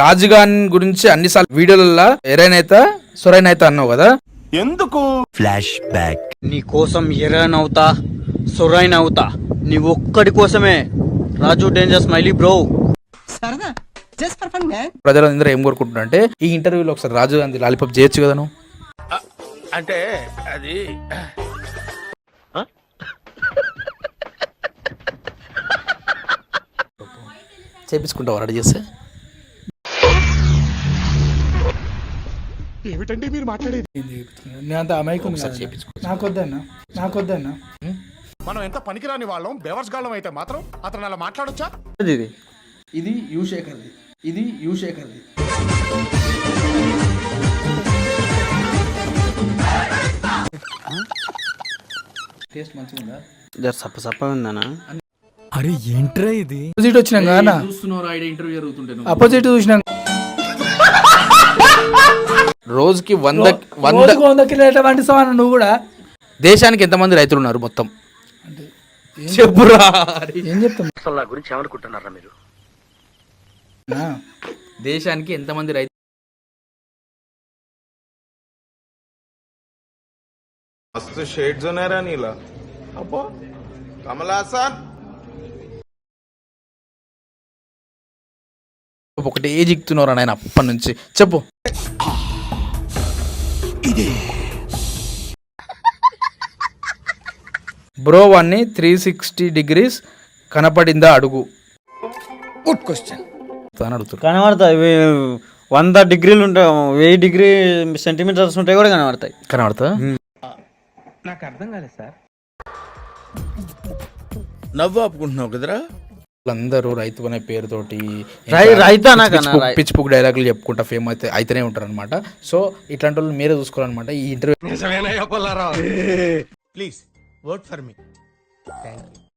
రాజుగాన్ గురించి అన్నిసార్లు వీడియోలలో ఎరైనైతా సొరైనైతా అన్నావు కదా, ఎందుకు? Flash back. నీ కోసం ఎర్రనవుతా సొరైనవుతా, నీ ఒక్కడి కోసమే. రాజు డేంజర్ స్మైలీ బ్రో. ప్రజలందరూ ఏం కోరుకుంటున్నారు అంటే ఈ ఇంటర్వ్యూలో ఒకసారి రాజు గాంధీ లాలీపాప్ చేయొచ్చు కదా నువ్వు. అంటే అది చేపించుకుంటావు రెడీ చేస్తే. ఏమిటండి మీరు మాట్లాడేది? నేనంత అమాయకం నాకొద్దన్నా. మనం ఎంత పనికిరాని వాళ్ళం, బెవర్స్ గాళ్ళం అయితే మాత్రం అతను అలా మాట్లాడొచ్చా? ఇది యుశేఖర్ది, ఇది యుశేఖర్ది. టేస్ట్ మంచిగా ఉందా? సప్ప సప్ప ఉందనా? అరే ఏంట్రా ఇది? అపోజిట్ వచ్చినాం కదా, ఇంటర్వ్యూ జరుగుతుంటే అపోజిట్ చూసినాం. రోజుకి 100 కిలోమీటర్ పండిస్తావా నువ్వు కూడా? దేశానికి ఎంతమంది రైతులు ఉన్నారు మొత్తం చెప్పురా. ఏం చెప్తాం అసలు నా గురించి ఏమనుకుంటున్నారా మీరు? దేశానికి ఎంతమంది రైతు मस्त शेड जो नाही राणीला अप्पो कमला असा ఒకటి ఏ జిక్తున్నారు ఆయన అప్పటి నుంచి చెప్పు. బ్రో వాన్ని 360 degrees కనపడిందా అడుగు. గుడ్ క్వశ్చన్ అని అడుగుతారు. కనబడతాయి. 100 degrees ఉంటాయి, 1000 centimeters ఉంటాయి కూడా కనబడతాయి. కనబడతా? నాకు అర్థం కాలేదు సార్. నవ్వు ఆపుకుంటున్నావు కదరా. అందరూ రైతు అనే పేరుతోటి పిచ్చి పుక్ డైలాగులు చెప్పుకుంటా ఫేమ్ అయితేనే ఉంటారు అనమాట. సో ఇట్లాంటి వాళ్ళు మీరే చూసుకోవాలన్నమాట ఈ interview. Please work for me. Thank you.